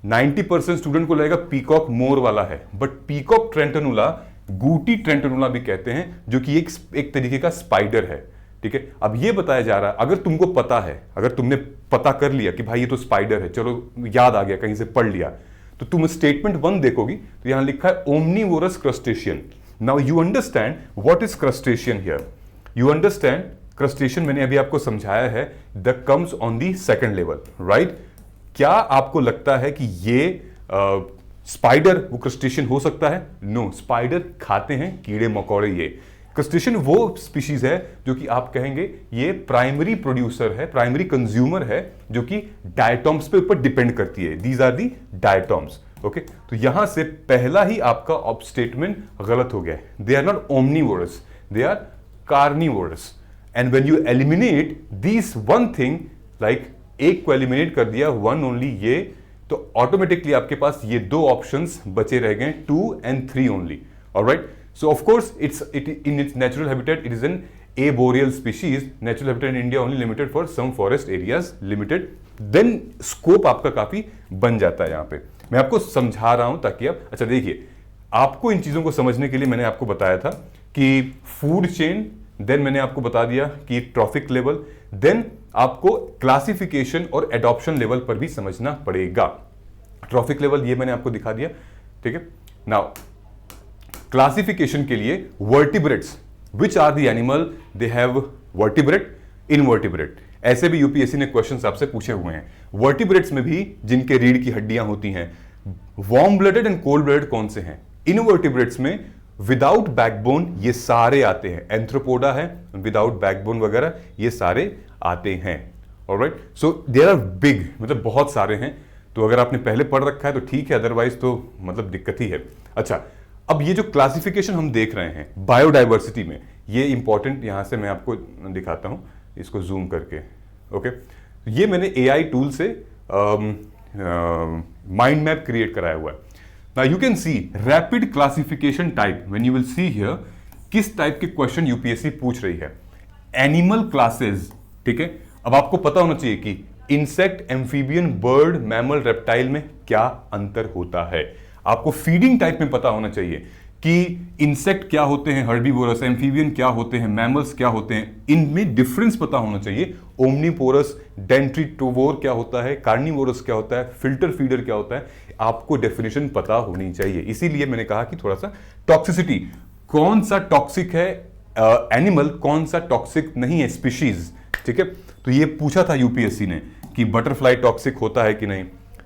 90% स्टूडेंट को लगेगा पीकॉक मोर वाला है, बट पीकॉक ट्रेंटनुला गूटी ट्रेंटनुला भी कहते हैं, जो कि एक तरीके का स्पाइडर है, ठीक है। अब ये बताया जा रहा है, अगर तुमको पता है, अगर तुमने पता कर लिया कि भाई ये तो स्पाइडर है, चलो याद आ गया, कहीं से पढ़ लिया, तो तुम स्टेटमेंट 1 देखोगी तो यहां लिखा है omnivorous crustacean. Now you understand what is crustacean here. You understand crustacean मैंने अभी आपको समझाया है, the comes on the second level, right. क्या आपको लगता है कि ये स्पाइडर वो क्रस्टेशियन हो सकता है? नो, स्पाइडर खाते हैं कीड़े मकोड़े। ये क्रस्टेशियन वो स्पीशीज है जो कि आप कहेंगे ये प्राइमरी प्रोड्यूसर है, प्राइमरी कंज्यूमर है, जो कि डायटॉम्स पे ऊपर डिपेंड करती है। These are the diatoms, okay. तो यहां से पहला ही आपका ऑप स्टेटमेंट गलत हो गया है। They are not omnivorous, they are carnivorous. And when you eliminate this one thing, like एक को एलिमिनेट कर दिया, वन ओनली ये, तो ऑटोमेटिकली आपके पास ये दो ऑप्शंस बचे रह गए, 2 and 3 only, alright. So of course in its natural habitat it is an arboreal species. Natural habitat in India only limited for some forest areas, limited. Then scope आपका काफी बन जाता है। यहाँ पे मैं आपको समझा रहा हूं ताकि आप, अच्छा देखिए, आपको इन चीजों को समझने के लिए मैंने आपको बताया था कि फूड चेन, देन मैंने आपको बता दिया कि ट्रॉफिक लेवल, देन आपको क्लासिफिकेशन और एडॉप्शन लेवल पर भी समझना पड़ेगा। ट्रॉफिक लेवल ये मैंने आपको दिखा दिया, ठीक है। नाउ क्लासिफिकेशन के लिए vertebrates, which are the animal they have vertebrate, invertebrate, ऐसे भी यूपीएससी ने क्वेश्चंस आपसे पूछे हुए हैं। वर्टिब्रेट्स में भी जिनके रीढ़ की हड्डियां होती हैं, warm blooded and cold blooded कौन से हैं? इनवर्टिब्रेट्स में विदाउट बैकबोन ये सारे आते हैं, एंथ्रोपोडा है, विदाउट बैकबोन वगैरह ये सारे आते हैं, alright. So there are big, मतलब बहुत सारे हैं। तो अगर आपने पहले पढ़ रखा है तो ठीक है, अदरवाइज तो मतलब दिक्कत ही है। अच्छा, अब ये जो क्लासिफिकेशन हम देख रहे हैं बायोडाइवर्सिटी में, ये इंपॉर्टेंट, यहां से मैं आपको दिखाता हूं इसको जूम करके, ओके। ये मैंने एआई टूल से माइंड मैप क्रिएट कराया हुआ है। Now you can see rapid classification type, when you will see here किस टाइप के क्वेश्चन यूपीएससी पूछ रही है। एनिमल क्लासेस, ठीक है। अब आपको पता होना चाहिए कि insect, amphibian, bird, mammal, reptile में क्या अंतर होता है। आपको फीडिंग टाइप में पता होना चाहिए कि इंसेक्ट क्या होते हैं, हर्बीवोरस, एम्फीबियन क्या होते हैं, मैमल्स क्या होते हैं, इनमें डिफरेंस पता होना चाहिए। ओमनीपोरस, डेंट्रीटोवोर क्या होता है, कार्निवोरस क्या होता है, फिल्टर फीडर क्या होता है, आपको डेफिनेशन पता होनी चाहिए। इसीलिए मैंने कहा कि थोड़ा सा टॉक्सिसिटी, कौन सा टॉक्सिक है एनिमल, कौन सा टॉक्सिक नहीं है स्पीशीज, ठीक है। तो ये पूछा था यूपीएससी ने कि बटरफ्लाई टॉक्सिक होता है कि नहीं,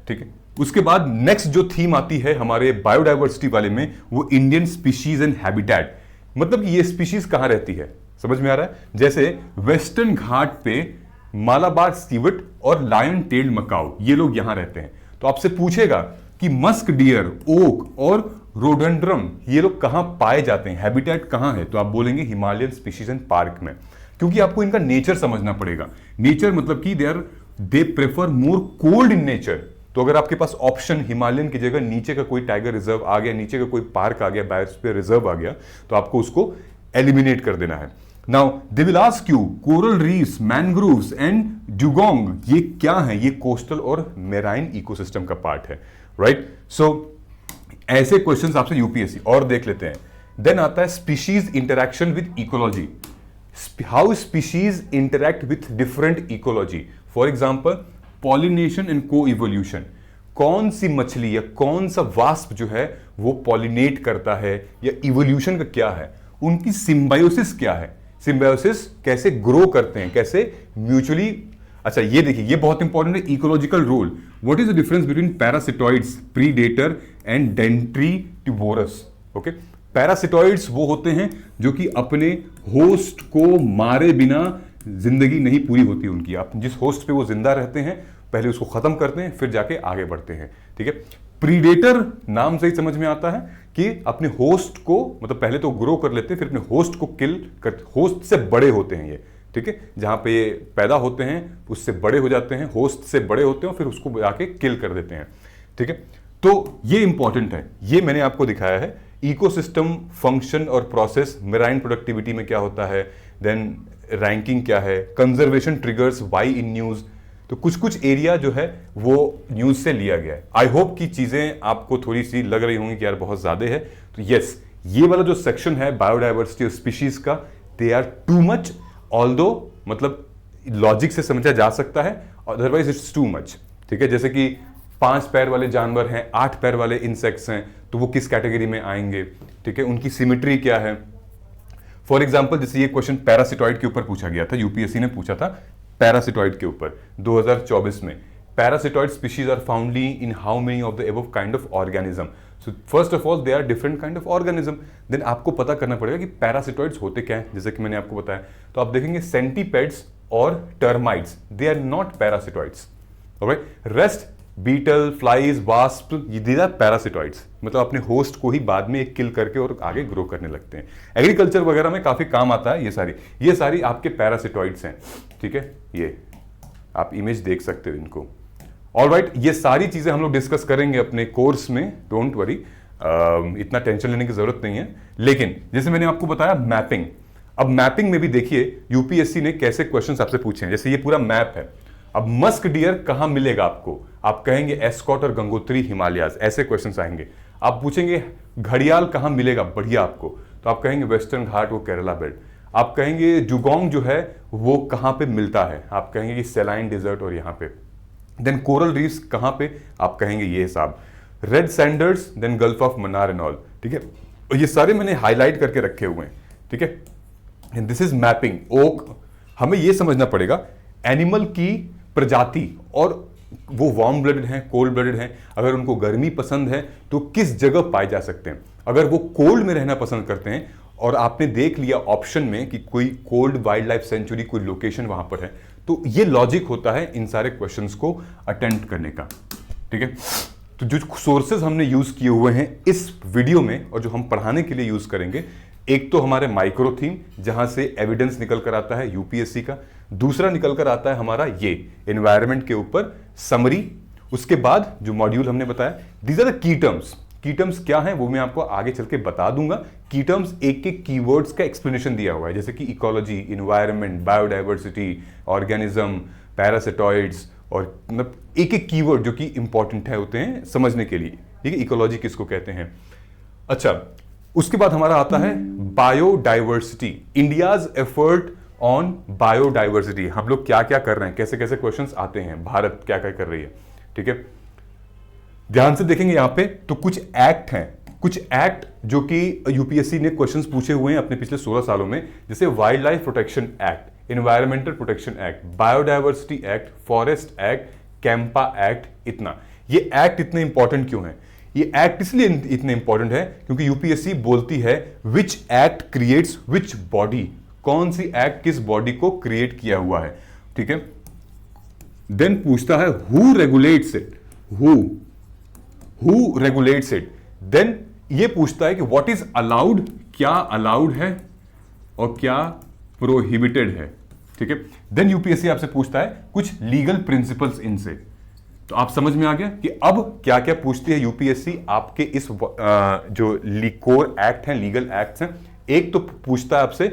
ठीक है। उसके बाद नेक्स्ट जो थीम आती है हमारे बायोडाइवर्सिटी वाले में, वो इंडियन स्पीशीज एंड हैबिटेट, मतलब ये स्पीशीज कहां रहती है, समझ में आ रहा है। जैसे वेस्टर्न घाट पे मालाबार सीवट और लायन टेल्ड मकाऊ, ये लोग यहां रहते हैं। तो आपसे पूछेगा कि मस्क डियर, ओक और रोडेंड्रम ये लोग कहां पाए जाते हैं, हैबिटेट कहां है, तो आप बोलेंगे हिमालयन स्पीशीज एंड पार्क में, क्योंकि आपको इनका नेचर समझना पड़ेगा। नेचर मतलब कि they are they prefer more cold in nature. तो अगर आपके पास ऑप्शन हिमालयन की जगह नीचे का कोई टाइगर रिजर्व आ गया, नीचे का कोई पार्क आ गया, बायोस्फीयर रिजर्व आ गया, तो आपको उसको एलिमिनेट कर देना है। Now they will ask you coral reefs, mangroves and dugong, ये क्या है? ये कोस्टल और मेराइन इकोसिस्टम का पार्ट है, राइट? सो ऐसे क्वेश्चंस आपसे यूपीएससी और देख लेते हैं। देन आता है species interaction with ecology, how species interact with different ecology. For example pollination and को इवोल्यूशन, कौन सी मछली या कौन सा वास्प जो है वो पॉलिनेट करता है, या इवोल्यूशन का क्या है, उनकी सिम्बायोसिस क्या है, सिम्बायोसिस कैसे ग्रो करते हैं, कैसे म्यूचुअली। अच्छा ये देखिए, ये बहुत इंपॉर्टेंट है, ecological role. What is the difference between parasitoids, predator and detritivorous. Okay, parasitoids वो होते हैं जो कि अपने होस्ट को मारे बिना जिंदगी नहीं पूरी होती उनकी। आप जिस होस्ट पे वो जिंदा रहते हैं पहले उसको खत्म करते हैं, फिर जाके आगे बढ़ते हैं, ठीक है। प्रीडेटर नाम से ही समझ में आता है कि अपने होस्ट को, मतलब पहले तो ग्रो कर लेते हैं, फिर अपने होस्ट को किल कर, होस्ट से बड़े होते हैं ये, ठीक है। जहां पे ये पैदा होते हैं उससे बड़े हो जाते हैं, होस्ट से बड़े होते हैं, फिर उसको जाके किल कर देते हैं, ठीक है। तो ये इंपॉर्टेंट है, ये मैंने आपको दिखाया है। इकोसिस्टम फंक्शन और प्रोसेस, मेराइन प्रोडक्टिविटी में क्या होता है, देन रैंकिंग क्या है, conservation triggers why in news. तो कुछ कुछ एरिया जो है वो न्यूज से लिया गया है। आई होप कि चीजें आपको थोड़ी सी लग रही होंगी कि यार बहुत ज्यादा है। तो यस, ये वाला जो सेक्शन है बायोडाइवर्सिटी और स्पीशीज का, they are too much, although मतलब लॉजिक से समझा जा सकता है, अदरवाइज इट्स टू मच, ठीक है। जैसे कि 5 पैर वाले जानवर हैं, 8 पैर वाले इंसेक्ट्स हैं, तो वो किस कैटेगरी में आएंगे, ठीक है, उनकी सिमेट्री क्या है। फॉर एग्जाम्पल जैसे ये क्वेश्चन पैरासिटॉइड के ऊपर पूछा गया था, यूपीएससी ने पूछा था पैरासिटॉइड के ऊपर 2024 में। Parasitoid species are foundly in how many of the above kind of organism. So first of all they are different kind of organism. Then आपको पता करना पड़ेगा कि पैरासिटॉइड्स होते क्या हैं, जैसे कि मैंने आपको बताया। तो आप देखेंगे सेंटीपेड्स और termites, they are not parasitoids, okay. Rest, beetle, flies, wasp, these are parasitoids, मतलब अपने होस्ट को ही बाद में एक किल करके और आगे ग्रो करने लगते हैं। एग्रीकल्चर वगैरह में काफी काम आता है ये सारी आपके पैरासिटॉइड्स हैं, ठीक है। ये आप इमेज देख सकते हो इनको। ऑलराइट, ये सारी चीजें हम लोग डिस्कस करेंगे अपने कोर्स में, डोंट वरी, इतना टेंशन लेने की जरूरत नहीं है। लेकिन जैसे मैंने आपको बताया मैपिंग, अब मैपिंग में भी देखिए यूपीएससी ने कैसे क्वेश्चन आपसे पूछे हैं। जैसे ये पूरा मैप है, अब मस्क डियर कहां मिलेगा आपको, आप कहेंगे एस्कॉट और गंगोत्री हिमालयाज, ऐसे क्वेश्चंस आएंगे। आप पूछेंगे घड़ियाल कहां मिलेगा बढ़िया आपको, तो आप कहेंगे वेस्टर्न घाट, वो केरला बेल्ट। आप कहेंगे जुगोंग जो है वो कहां पे मिलता है, आप कहेंगे कि सेलाइन डिजर्ट और यहां पे। देन कोरल रीफ्स कहां पे, आप कहेंगे ये हिसाब। Red sanders, then gulf of Mannar and all, ठीक है। और ये सारे मैंने हाईलाइट करके रखे हुए हैं, ठीक है। This is mapping. ओक, हमें ये समझना पड़ेगा एनिमल की प्रजाति, और वो वार्म ब्लडेड हैं, कोल्ड ब्लडेड हैं, अगर उनको गर्मी पसंद है तो किस जगह पाए जा सकते हैं। अगर वो कोल्ड में रहना पसंद करते हैं और आपने देख लिया ऑप्शन में कि कोई कोल्ड वाइल्ड लाइफ सेंचुरी, कोई लोकेशन वहां पर है, तो ये लॉजिक होता है इन सारे क्वेश्चंस को अटेम्प्ट करने का, ठीक है। तो जो सोर्सेज हमने यूज किए हुए हैं इस वीडियो में और जो हम पढ़ाने के लिए यूज करेंगे, एक तो हमारे माइक्रो थीम जहां से एविडेंस निकल कर आता है यूपीएससी का, दूसरा निकल कर आता है हमारा ये एनवायरनमेंट के ऊपर समरी। उसके बाद जो मॉड्यूल हमने बताया, these are the key terms. Key terms क्या हैं वो मैं आपको आगे चल के बता दूंगा। की टर्म्स एक एक कीवर्ड्स का एक्सप्लेनेशन दिया हुआ है, जैसे कि ecology, environment, biodiversity, organism, parasitoids, और मतलब एक एक कीवर्ड जो कि इंपॉर्टेंट है होते हैं समझने के लिए, ठीक है। इकोलॉजी किसको कहते हैं। अच्छा, उसके बाद हमारा आता है biodiversity, India's effort on biodiversity. हम लोग क्या क्या कर रहे हैं, कैसे कैसे क्वेश्चंस आते हैं, भारत क्या क्या कर रही है, ठीक है। ध्यान से देखेंगे यहां पे तो कुछ एक्ट हैं, कुछ एक्ट जो कि यूपीएससी ने क्वेश्चंस पूछे हुए हैं अपने पिछले 16 सालों में, जैसे wild life protection act, environmental protection act, biodiversity act, forest act, Campa act. इतना ये एक्ट इतने इंपॉर्टेंट क्यों है? ये एक्ट इसलिए इतने इंपॉर्टेंट है क्योंकि यूपीएससी बोलती है which act creates which body, कौन सी एक्ट किस बॉडी को क्रिएट किया हुआ है, ठीक है। देन पूछता है who regulates it, who regulates it. Then ये पूछता है कि व्हाट इज अलाउड, क्या अलाउड है और क्या प्रोहिबिटेड है, ठीक है। देन यूपीएससी आपसे पूछता है कुछ लीगल प्रिंसिपल्स इनसे। तो आप समझ में आ गया कि अब क्या क्या पूछती है यूपीएससी आपके इस जो कोर एक्ट हैं, लीगल एक्ट्स हैं। एक तो पूछता है आपसे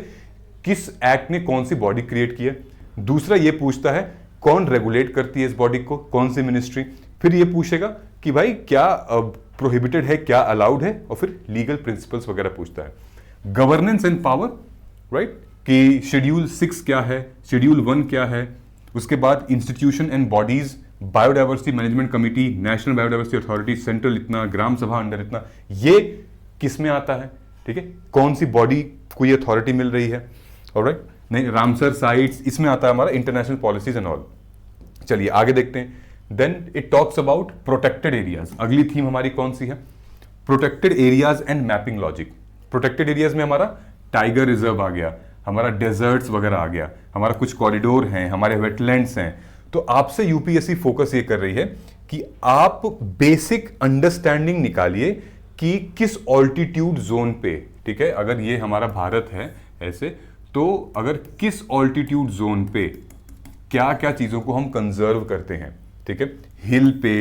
किस एक्ट ने कौन सी बॉडी क्रिएट की है। दूसरा ये पूछता है कौन रेगुलेट करती है इस बॉडी को, कौन सी मिनिस्ट्री। फिर ये पूछेगा कि भाई क्या प्रोहिबिटेड है, क्या अलाउड है, और फिर लीगल प्रिंसिपल्स वगैरह पूछता है। गवर्नेंस एंड पावर, राइट, कि शेड्यूल 6 क्या है, शेड्यूल 1 क्या है। उसके बाद institution and bodies, biodiversity management committee, national biodiversity authority, central इतना, ग्राम सभा अंडर इतना, ये किस में आता है, ठीक है, कौन सी बॉडी को ये अथॉरिटी मिल रही है, ऑलराइट। नहीं, रामसर साइट्स, इसमें आता है हमारा इंटरनेशनल पॉलिसीज एंड ऑल। चलिए आगे देखते हैं। Then it talks about protected areas. अगली थीम हमारी कौन सी है, protected areas and mapping logic. Protected areas में हमारा टाइगर रिजर्व आ गया, हमारा डेजर्ट्स वगैरह आ गया, हमारा कुछ कॉरिडोर हैं, हमारे वेटलैंड्स हैं। तो आपसे यूपीएससी फोकस ये कर रही है कि आप बेसिक अंडरस्टैंडिंग निकालिए कि किस ऑल्टीट्यूड जोन पे, ठीक है, अगर ये हमारा भारत है ऐसे, तो अगर किस ऑल्टीट्यूड जोन पे क्या क्या चीजों को हम कंजर्व करते हैं, ठीक है। हिल पे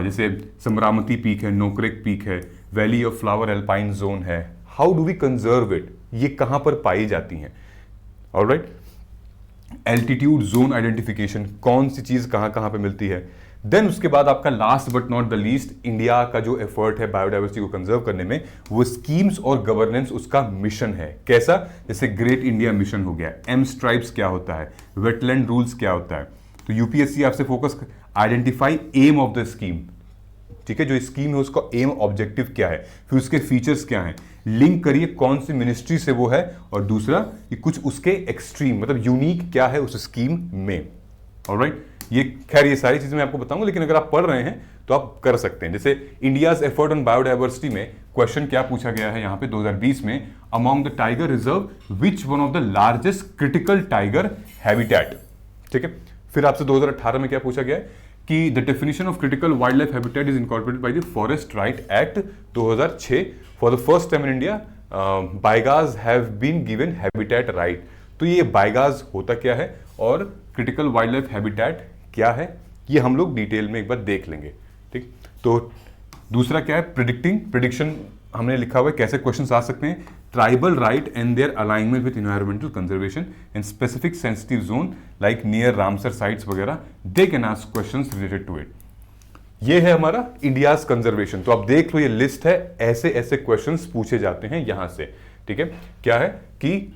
जैसे समरामती पीक है, नोकरेक पीक है, valley of flower alpine zone है, how do we conserve it, ये कहां पर पाई जाती हैं, ऑलराइट। एल्टीट्यूड जोन आइडेंटिफिकेशन, कौन सी चीज कहां कहां पे मिलती है। देन उसके बाद आपका last but not the least, India का जो एफर्ट है बायोडाइवर्सिटी को कंजर्व करने में, वो स्कीम्स और गवर्नेंस उसका मिशन है कैसा। जैसे ग्रेट इंडिया मिशन हो गया, एम स्ट्राइप्स क्या होता है, वेटलैंड रूल्स क्या होता है। तो यूपीएससी आपसे focus, identify aim of the scheme, ठीक है, जो स्कीम है उसका एम ऑब्जेक्टिव क्या है, फिर उसके फीचर्स क्या हैं, लिंक करिए कौन सी मिनिस्ट्री से वो है, और दूसरा कि कुछ उसके एक्सट्रीम मतलब यूनिक क्या है उस स्कीम में, ऑलराइट। ये खैर ये सारी चीजें मैं आपको बताऊंगा, लेकिन अगर आप पढ़ रहे हैं तो आप कर सकते हैं। जैसे इंडियाज एफर्ट ऑन बायोडाइवर्सिटी में क्वेश्चन क्या पूछा गया है यहाँ पे 2020 में, among the tiger reserve which one of the largest critical tiger habitat, ठीक है। फिर आपसे 2018 में क्या पूछा गया है कि the definition of critical wild life habitat is incorporated by the forest right act 2006। For the first time in India Baigas have been given habitat right. तो ये बाइगाज होता क्या है और क्रिटिकल वाइल्ड लाइफ हैबिटेट क्या है, ये हम लोग डिटेल में एक बार देख लेंगे, ठीक। तो दूसरा क्या है, प्रिडिक्शन हमने लिखा हुआ है कैसे क्वेश्चन आ सकते हैं। Tribal right and their alignment with environmental conservation and specific sensitive zone like near Ramsar sites वगैरह, they can ask questions related to it. ये है हमारा इंडियाज कंजर्वेशन। तो आप देख लो ये लिस्ट है, ऐसे ऐसे क्वेश्चंस पूछे जाते हैं यहां से, ठीक है। क्या है कि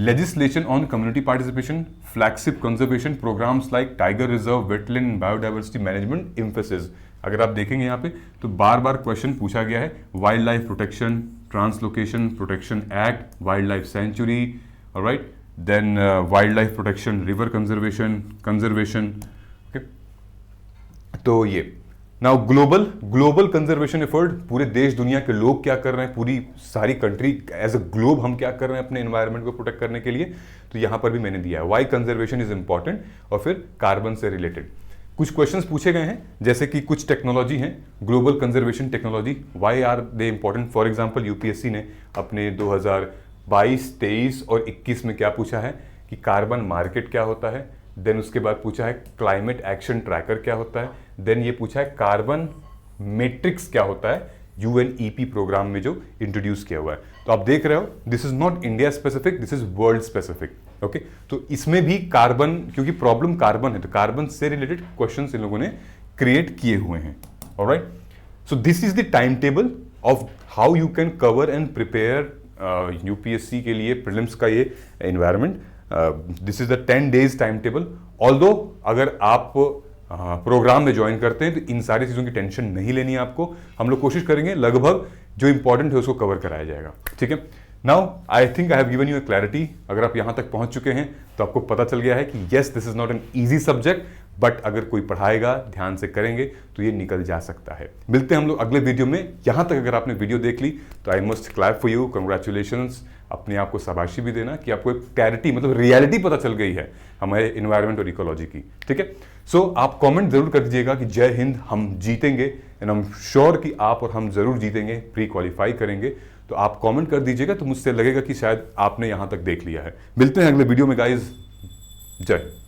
legislation on community participation, flagship conservation programs like tiger reserve, wetland and biodiversity management emphasis। अगर आप देखेंगे यहाँ पे तो बार बार क्वेश्चन पूछा गया है, wild life protection, translocation protection act, wild life sanctuary, alright, then wild life protection, river conservation, okay. तो ये नाउ ग्लोबल कंजर्वेशन एफर्ट, पूरे देश दुनिया के लोग क्या कर रहे हैं, पूरी सारी कंट्री एज अ ग्लोब हम क्या कर रहे हैं अपने एनवायरनमेंट को प्रोटेक्ट करने के लिए। तो यहां पर भी मैंने दिया है वाई कंजर्वेशन इज इंपॉर्टेंट, और फिर कार्बन से रिलेटेड कुछ क्वेश्चंस पूछे गए हैं, जैसे कि कुछ टेक्नोलॉजी हैं, global conservation technology, why are they important. For example UPSC ने अपने 2022, 23 और 21 में क्या पूछा है कि कार्बन मार्केट क्या होता है। देन उसके बाद पूछा है क्लाइमेट एक्शन ट्रैकर क्या होता है। देन ये पूछा है कार्बन मैट्रिक्स क्या होता है, यूएनईपी प्रोग्राम में जो इंट्रोड्यूस किया हुआ है। तो आप देख रहे हो this is not India specific, this is world specific, okay. तो इसमें भी कार्बन, क्योंकि प्रॉब्लम कार्बन है तो कार्बन से रिलेटेड क्वेश्चंस इन लोगों ने क्रिएट किए हुए हैं, alright. So this is the time table of how you can cover and prepare UPSC के लिए प्रीलिम्स का ये environment. This is the 10 days time table. Although अगर आप प्रोग्राम में ज्वाइन करते हैं तो इन सारी चीज़ों की टेंशन नहीं लेनी है आपको। हम लोग कोशिश करेंगे लगभग जो इंपॉर्टेंट है उसको कवर कराया जाएगा, ठीक है। Now I think I have given you a clarity. अगर आप यहां तक पहुंच चुके हैं तो आपको पता चल गया है कि yes this is not an easy subject, but अगर कोई पढ़ाएगा, ध्यान से करेंगे तो ये निकल जा सकता है। मिलते हैं हम लोग अगले वीडियो में। यहां तक अगर आपने वीडियो देख ली तो I must clap for you, congratulations. अपने आप को शाबाशी भी देना कि आपको एक क्लैरिटी मतलब रियलिटी पता चल गई है हमारे इन्वायरमेंट और इकोलॉजी की, ठीक है। सो आप कमेंट जरूर कर दीजिएगा कि जय हिंद, हम जीतेंगे, एंड आई एम श्योर कि आप और हम जरूर जीतेंगे, प्री क्वालिफाई करेंगे। तो आप कमेंट कर दीजिएगा तो मुझसे लगेगा कि शायद आपने यहां तक देख लिया है। मिलते हैं अगले वीडियो में गाइज। जय